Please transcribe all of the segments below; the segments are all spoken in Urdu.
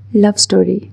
Love story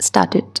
start it.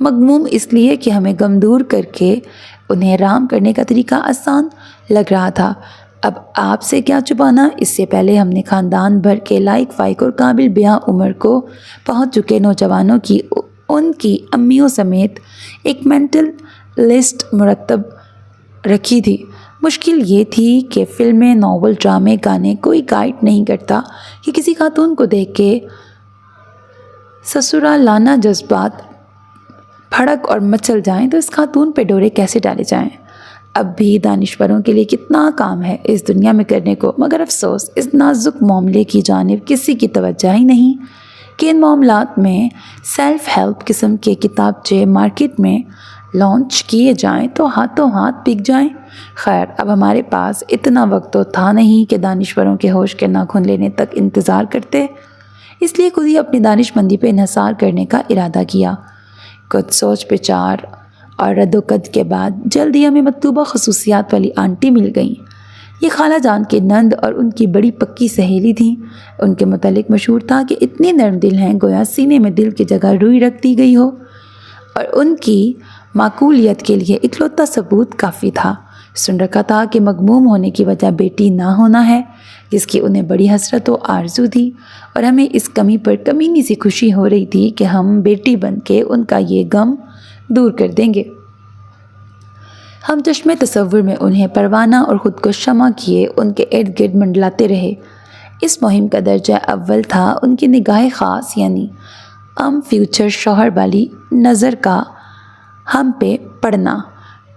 مغموم اس لیے کہ ہمیں غم دور کر کے انہیں رام کرنے کا طریقہ آسان لگ رہا تھا۔ اب آپ سے کیا چھپانا، اس سے پہلے ہم نے خاندان بھر کے لائق فائق اور قابل بیاں عمر کو پہنچ چکے نوجوانوں کی ان کی امیوں سمیت ایک مینٹل لسٹ مرتب رکھی تھی۔ مشکل یہ تھی کہ فلمیں، ناول، ڈرامے، گانے کوئی گائیڈ نہیں کرتا کہ کسی خاتون کو دیکھ کے سسرالانہ جذبات بھڑک اور مچل جائیں تو اس خاتون پہ ڈورے کیسے ڈالے جائیں۔ اب بھی دانشوروں کے لیے کتنا کام ہے اس دنیا میں کرنے کو، مگر افسوس اس نازک معاملے کی جانب کسی کی توجہ ہی نہیں کہ ان معاملات میں سیلف ہیلپ قسم کے کتابچے مارکیٹ میں لانچ کیے جائیں تو ہاتھوں ہاتھ بک جائیں۔ خیر، اب ہمارے پاس اتنا وقت تو تھا نہیں کہ دانشوروں کے ہوش کے ناخن لینے تک انتظار کرتے، اس لیے خود ہی اپنی دانش مندی پہ انحصار کرنے کا ارادہ کیا۔ کچھ سوچ بچار اور رد و قد کے بعد جلد ہی ہمیں مطلوبہ خصوصیات والی آنٹی مل گئیں۔ یہ خالہ جان کے نند اور ان کی بڑی پکی سہیلی تھیں۔ ان کے متعلق مشہور تھا کہ اتنی نرم دل ہیں گویا سینے میں دل کی جگہ روئی رکھ دی گئی ہو، اور ان کی معقولیت کے لیے اکلوتا ثبوت کافی تھا۔ سن رکھا تھا کہ مغموم ہونے کی وجہ بیٹی نہ ہونا ہے، جس کی انہیں بڑی حسرت و آرزو تھی، اور ہمیں اس کمی پر کمینی سی خوشی ہو رہی تھی کہ ہم بیٹی بن کے ان کا یہ غم دور کر دیں گے۔ ہم چشم تصور میں انہیں پروانہ اور خود کو شمع کیے ان کے ارد گرد منڈلاتے رہے۔ اس مہم کا درجہ اول تھا ان کی نگاہ خاص یعنی فیوچر شوہر والی نظر کا ہم پہ پڑنا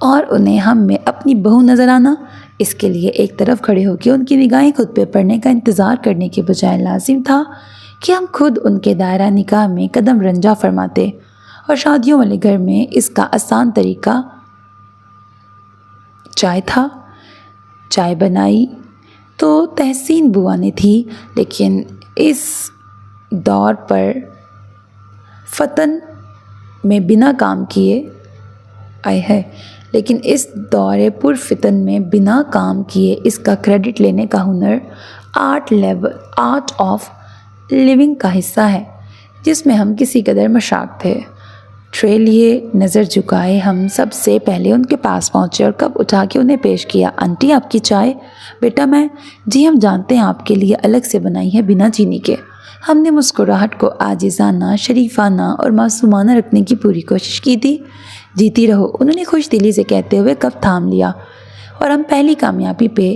اور انہیں ہم میں اپنی بہو نظر آنا۔ اس کے لیے ایک طرف کھڑے ہو کے ان کی نگاہیں خود پہ پڑنے کا انتظار کرنے کے بجائے لازم تھا کہ ہم خود ان کے دائرہ نکاح میں قدم رنجہ فرماتے، اور شادیوں والے گھر میں اس کا آسان طریقہ چائے تھا۔ چائے بنائی تو تحسین بوا نے تھی، لیکن اس دور پر فتن میں بنا کام کیے لیکن اس دور پر فتن میں بنا کام کیے اس کا کریڈٹ لینے کا ہنر آرٹ آف لیونگ کا حصہ ہے، جس میں ہم کسی قدر مشاق تھے۔ ٹرے لیے نظر جھکائے ہم سب سے پہلے ان کے پاس پہنچے اور کپ اٹھا کے انہیں پیش کیا۔ آنٹی آپ کی چائے؟ بیٹا میں، جی ہم جانتے ہیں آپ کے لیے الگ سے بنائی ہے بنا چینی کے۔ ہم نے مسکراہٹ کو عاجزانہ، شریفانہ اور معصومانہ رکھنے کی پوری کوشش کی تھی۔ جیتی رہو، انہوں نے خوش دلی سے کہتے ہوئے کپ تھام لیا، اور ہم پہلی کامیابی پہ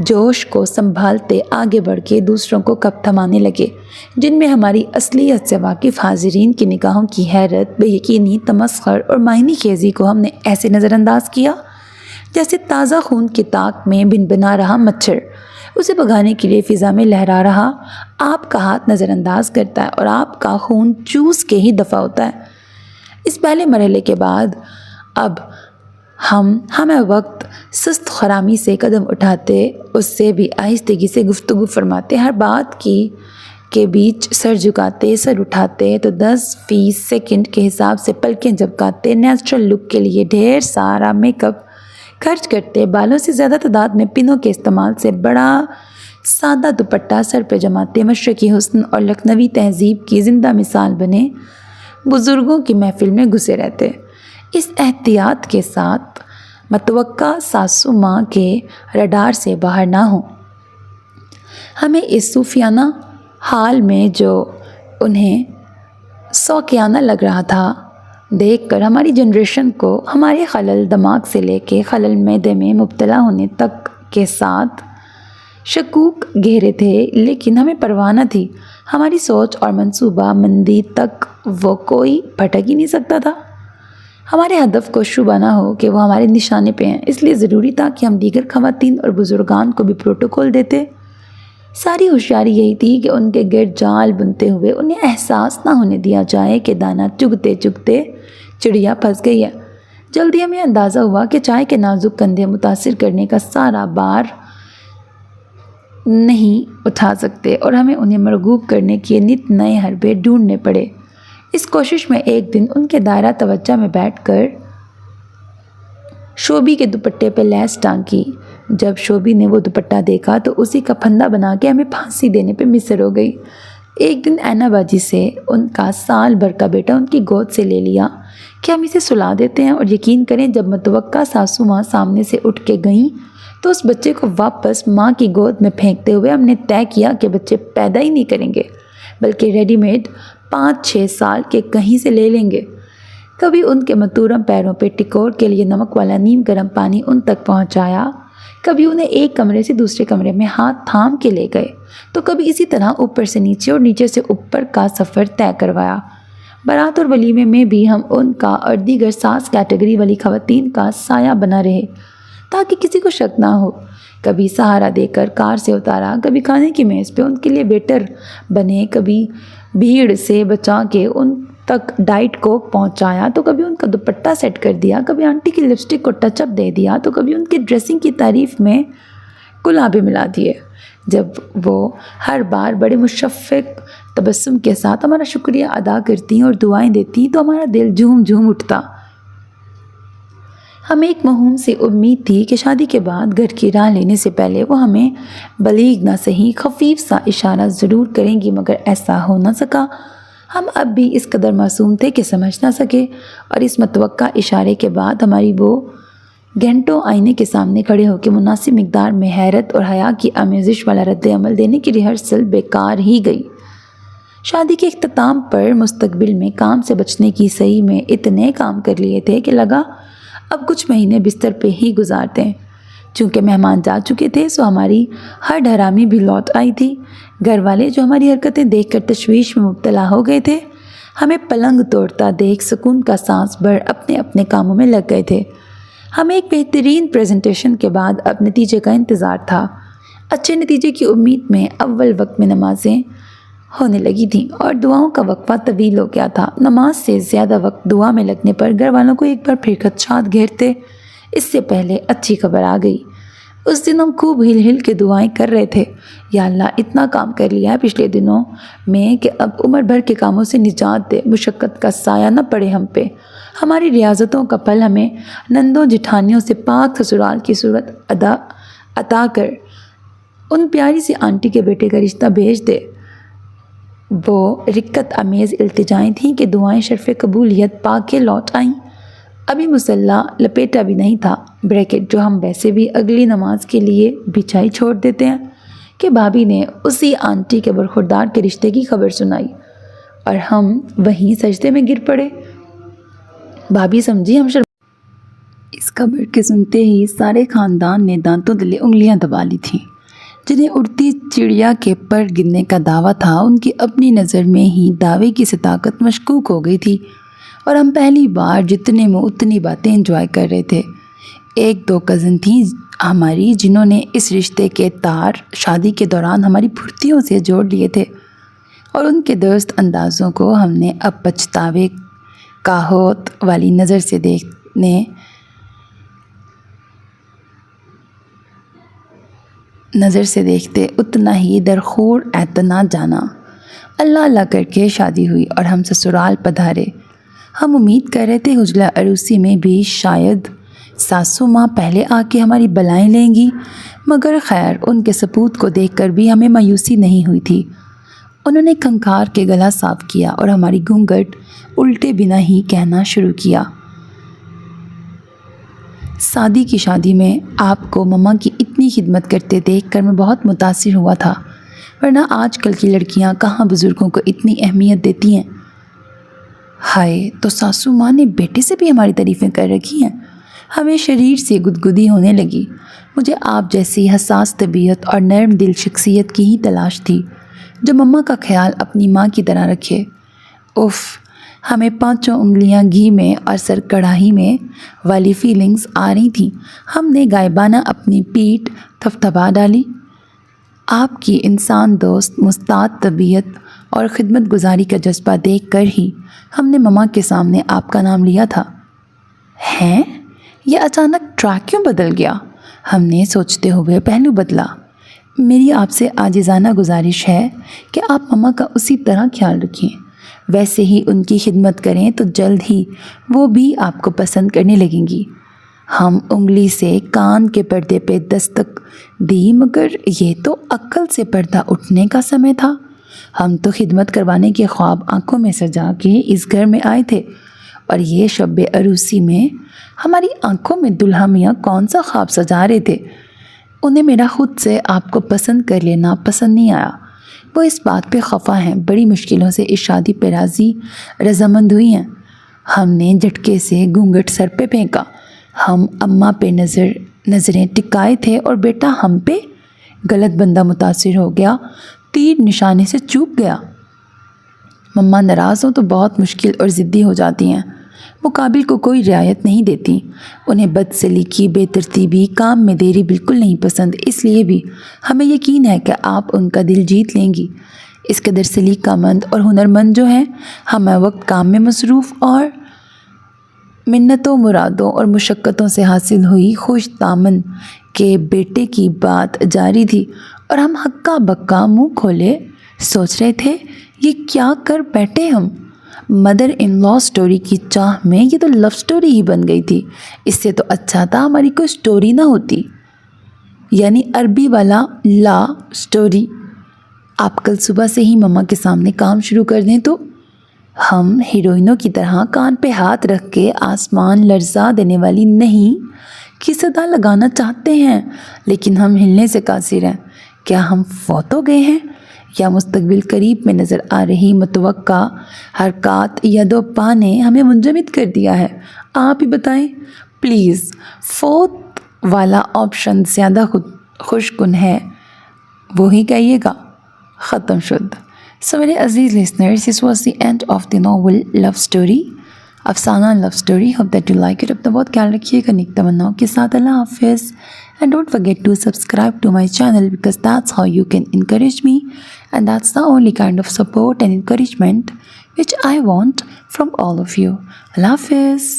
جوش کو سنبھالتے آگے بڑھ کے دوسروں کو کپ تھمانے لگے، جن میں ہماری اصلیت سے واقف حاضرین کی نگاہوں کی حیرت، بے یقینی، تمسخر اور معنی خیزی کو ہم نے ایسے نظر انداز کیا جیسے تازہ خون کی تاک میں بنبنا رہا مچھر اسے بھگانے کے لیے فضا میں لہرا رہا آپ کا ہاتھ نظر انداز کرتا ہے اور آپ کا خون چوس کے ہی دفع ہوتا ہے۔ اس پہلے مرحلے کے بعد اب ہمیں وقت سست خرامی سے قدم اٹھاتے، اس سے بھی آہستگی سے گفتگو فرماتے، ہر بات کے بیچ سر جھکاتے، سر اٹھاتے تو 10-20 سیکنڈ کے حساب سے پلکیں جھپکاتے، نیچرل لک کے لیے ڈھیر سارا میک اپ خرچ کرتے، بالوں سے زیادہ تعداد میں پنوں کے استعمال سے بڑا سادہ دوپٹہ سر پہ جماتے، مشرقی حسن اور لکھنوی تہذیب کی زندہ مثال بنے بزرگوں کی محفل میں گھسے رہتے، اس احتیاط کے ساتھ متوقع ساسو ماں کے رڈار سے باہر نہ ہوں۔ ہمیں اس صوفیانہ حال میں جو انہیں سوکیانہ لگ رہا تھا دیکھ کر ہماری جنریشن کو ہمارے خلل دماغ سے لے کے خلل معدے میں مبتلا ہونے تک کے ساتھ شکوک گہرے تھے، لیکن ہمیں پرواہ نہ تھی، ہماری سوچ اور منصوبہ بندی تک وہ کوئی بھٹک ہی نہیں سکتا تھا۔ ہمارے ہدف کو شبہ نہ ہو کہ وہ ہمارے نشانے پہ ہیں، اس لیے ضروری تھا کہ ہم دیگر خواتین اور بزرگان کو بھی پروٹوکول دیتے۔ ساری ہوشیاری یہی تھی کہ ان کے گرد جال بنتے ہوئے انہیں احساس نہ ہونے دیا جائے کہ دانہ چگتے چگتے چڑیا پھنس گئی ہے۔ جلدی ہمیں اندازہ ہوا کہ چائے کے نازک کندھے متاثر کرنے کا سارا بار نہیں اٹھا سکتے اور ہمیں انہیں مرغوب کرنے کے نت نئے حربے ڈھونڈنے پڑے۔ اس کوشش میں ایک دن ان کے دائرہ توجہ میں بیٹھ کر شوبی کے دوپٹے پہ لیس ٹانکی۔ جب شوبی نے وہ دوپٹہ دیکھا تو اسی کا پھندا بنا کے ہمیں پھانسی دینے پہ مصر ہو گئی۔ ایک دن اینا باجی سے ان کا سال بھر کا بیٹا ان کی گود سے لے لیا کہ ہم اسے سلا دیتے ہیں، اور یقین کریں جب متوقع ساسو ماں سامنے سے اٹھ کے گئیں تو اس بچے کو واپس ماں کی گود میں پھینکتے ہوئے ہم نے طے کیا کہ بچے پیدا ہی نہیں کریں گے بلکہ ریڈی میڈ 5-6 سال کے کہیں سے لے لیں گے۔ کبھی ان کے متورم پیروں پہ ٹکور کے لیے نمک والا نیم گرم پانی ان تک پہنچایا، کبھی انہیں ایک کمرے سے دوسرے کمرے میں ہاتھ تھام کے لے گئے، تو کبھی اسی طرح اوپر سے نیچے اور نیچے سے اوپر کا سفر طے کروایا۔ بارات اور ولیمے میں بھی ہم ان کا اور دیگر ساس کیٹیگری والی خواتین کا سایہ بنا رہے تاکہ کسی کو شک نہ ہو۔ کبھی سہارا دے کر کار سے اتارا، کبھی کھانے کی میز پہ ان کے لیے ویٹر بنے، کبھی بھیڑ سے بچا کے ان تک ڈائٹ کوک پہنچایا، تو کبھی ان کا دوپٹہ سیٹ کر دیا، کبھی آنٹی کی لپسٹک کو ٹچ اپ دے دیا، تو کبھی ان کی ڈریسنگ کی تعریف میں گلابے ملا دیے۔ جب وہ ہر بار بڑے مشفق تبسم کے ساتھ ہمارا شکریہ ادا کرتی اور دعائیں دیتی تو ہمارا دل جھوم جھوم اٹھتا۔ ہمیں ایک مہم سے امید تھی کہ شادی کے بعد گھر کی راہ لینے سے پہلے وہ ہمیں بلیغ نہ صحیح خفیف سا اشارہ ضرور کریں گی، مگر ایسا ہو نہ سکا۔ ہم اب بھی اس قدر معصوم تھے کہ سمجھ نہ سکے، اور اس متوقع اشارے کے بعد ہماری وہ گھنٹوں آئینے کے سامنے کھڑے ہو کے مناسب مقدار میں حیرت اور حیا کی آمیزش والا رد عمل دینے کی ریہرسل بیکار ہی گئی۔ شادی کے اختتام پر مستقبل میں کام سے بچنے کی صحیح میں اتنے کام کر لیے تھے کہ لگا اب کچھ مہینے بستر پہ ہی گزارتے ہیں۔ چونکہ مہمان جا چکے تھے سو ہماری ہر ڈھرامی بھی لوٹ آئی تھی۔ گھر والے جو ہماری حرکتیں دیکھ کر تشویش میں مبتلا ہو گئے تھے، ہمیں پلنگ توڑتا دیکھ سکون کا سانس بھر اپنے اپنے کاموں میں لگ گئے تھے۔ ہمیں ایک بہترین پریزنٹیشن کے بعد اب نتیجے کا انتظار تھا۔ اچھے نتیجے کی امید میں اول وقت میں نمازیں ہونے لگی تھیں اور دعاؤں کا وقفہ طویل ہو گیا تھا۔ نماز سے زیادہ وقت دعا میں لگنے پر گھر والوں کو ایک بار پھر خدشات گھیرتے۔ اس سے پہلے اچھی خبر آ گئی۔ اس دن ہم خوب ہل ہل کے دعائیں کر رہے تھے، یا اللہ اتنا کام کر لیا ہے پچھلے دنوں میں کہ اب عمر بھر کے کاموں سے نجات دے، مشقت کا سایہ نہ پڑے ہم پہ۔ ہماری ریاضتوں کا پھل ہمیں نندوں جٹھانیوں سے پاک سسرال کی صورت عطا کر ان پیاری سی آنٹی کے بیٹے کا رشتہ بھیج دے۔ وہ رکت امیز التجائیں تھیں کہ دعائیں شرف قبولیت پا کے لوٹ آئیں۔ ابھی مسلح لپیٹا بھی نہیں تھا، بریکٹ جو ہم ویسے بھی اگلی نماز کے لیے بچھائی چھوڑ دیتے ہیں، کہ بھابھی نے اسی آنٹی کے برخوردار کے رشتے کی خبر سنائی اور ہم وہیں سجدے میں گر پڑے۔ بھابھی سمجھی ہم اس خبر کے سنتے ہی سارے خاندان نے دانتوں تلے انگلیاں دبا لی تھیں۔ جنہیں اڑتی چڑیا کے پر گرنے کا دعویٰ تھا، ان کی اپنی نظر میں ہی دعوے کی صداقت مشکوک ہو گئی تھی، اور ہم پہلی بار جتنے میں اتنی باتیں انجوائے کر رہے تھے۔ 1-2 کزن تھیں ہماری جنہوں نے اس رشتے کے تار شادی کے دوران ہماری پھرتیوں سے جوڑ لیے تھے، اور ان کے درست اندازوں کو ہم نے اب پچھتاوے کا ہوت والی نظر سے دیکھتے اتنا ہی درخور اعتنا جانا۔ اللہ اللہ کر کے شادی ہوئی اور ہم سسرال پدھارے۔ ہم امید کر رہے تھے حجلہ عروسی میں بھی شاید ساسو ماں پہلے آ کے ہماری بلائیں لیں گی، مگر خیر ان کے سپوت کو دیکھ کر بھی ہمیں مایوسی نہیں ہوئی تھی۔ انہوں نے کھنکھار کے گلا صاف کیا اور ہماری گھونگھٹ الٹے بنا ہی کہنا شروع کیا۔ سادی کی شادی میں آپ کو مما کی اتنی خدمت کرتے دیکھ کر میں بہت متاثر ہوا تھا، ورنہ آج کل کی لڑکیاں کہاں بزرگوں کو اتنی اہمیت دیتی ہیں۔ ہائے، تو ساسو ماں نے بیٹے سے بھی ہماری تعریفیں کر رکھی ہیں۔ ہمیں شریر سے گدگدی ہونے لگی۔ مجھے آپ جیسی حساس طبیعت اور نرم دل شخصیت کی ہی تلاش تھی جو مما کا خیال اپنی ماں کی طرح رکھے۔ اف، ہمیں 5 انگلیاں گھی میں اور سر کڑاہی میں والی فیلنگز آ رہی تھیں۔ ہم نے غائبانہ اپنی پیٹھ تھپتھپا ڈالی۔ آپ کی انسان دوست مستعد طبیعت اور خدمت گزاری کا جذبہ دیکھ کر ہی ہم نے مما کے سامنے آپ کا نام لیا تھا۔ ہیں؟ یہ اچانک ٹریک کیوں بدل گیا؟ ہم نے سوچتے ہوئے پہلو بدلا۔ میری آپ سے عاجزانہ گزارش ہے کہ آپ مما کا اسی طرح خیال رکھیں، ویسے ہی ان کی خدمت کریں تو جلد ہی وہ بھی آپ کو پسند کرنے لگیں گی۔ ہم انگلی سے کان کے پردے پہ دستک دی، مگر یہ تو عقل سے پردہ اٹھنے کا سمے تھا۔ ہم تو خدمت کروانے کے خواب آنکھوں میں سجا کے اس گھر میں آئے تھے، اور یہ شب عروسی میں ہماری آنکھوں میں دلہا میاں کون سا خواب سجا رہے تھے؟ انہیں میرا خود سے آپ کو پسند کر لینا پسند نہیں آیا۔ وہ اس بات پہ خفا ہیں، بڑی مشکلوں سے اس شادی پہ راضی رضامند ہوئی ہیں۔ ہم نے جھٹکے سے گھونگھٹ سر پہ پھینکا۔ ہم اماں پہ نظریں ٹکائے تھے اور بیٹا ہم پہ غلط بندہ متاثر ہو گیا، تیر نشانے سے چوک گیا۔ مما ناراض ہوں تو بہت مشکل اور ضدی ہو جاتی ہیں۔ وہ قابل کو کوئی رعایت نہیں دیتی۔ انہیں بد سلیقی، بے ترتیبی، کام میں دیری بالکل نہیں پسند۔ اس لیے بھی ہمیں یقین ہے کہ آپ ان کا دل جیت لیں گی۔ اس قدر سلیقہ مند اور ہنرمند جو ہیں، ہمیں وقت کام میں مصروف اور منتوں، مرادوں اور مشقتوں سے حاصل ہوئی خوش دامن کے بیٹے کی بات جاری تھی، اور ہم ہکا بکا منہ کھولے سوچ رہے تھے یہ کیا کر بیٹھے ہم۔ مدر ان لا سٹوری کی چاہ میں یہ تو لو سٹوری ہی بن گئی تھی۔ اس سے تو اچھا تھا ہماری کوئی سٹوری نہ ہوتی، یعنی عربی والا لا سٹوری۔ آپ کل صبح سے ہی مما کے سامنے کام شروع کر دیں تو ہم ہیروئنوں کی طرح کان پہ ہاتھ رکھ کے آسمان لرزا دینے والی نہیں کی صدا لگانا چاہتے ہیں، لیکن ہم ہلنے سے قاصر ہیں۔ کیا ہم فوت ہو گئے ہیں، یا مستقبل قریب میں نظر آ رہی متوقع حرکات ید و پا نے ہمیں منجمد کر دیا ہے؟ آپ ہی بتائیں پلیز۔ فوت والا آپشن زیادہ خوش کن ہے، وہی کہیے گا۔ ختم شد۔ سو میرے عزیز listeners, this was the end of the novel love story، افسانہ love story. Hope that you like it. اپنا بہت خیال رکھیے گا، نیک تمناؤں کے ساتھ۔ اللہ حافظ۔ And don't forget to subscribe to my channel because that's how you can encourage me, and that's the only kind of support and encouragement which I want from all of you. Allah Hafiz.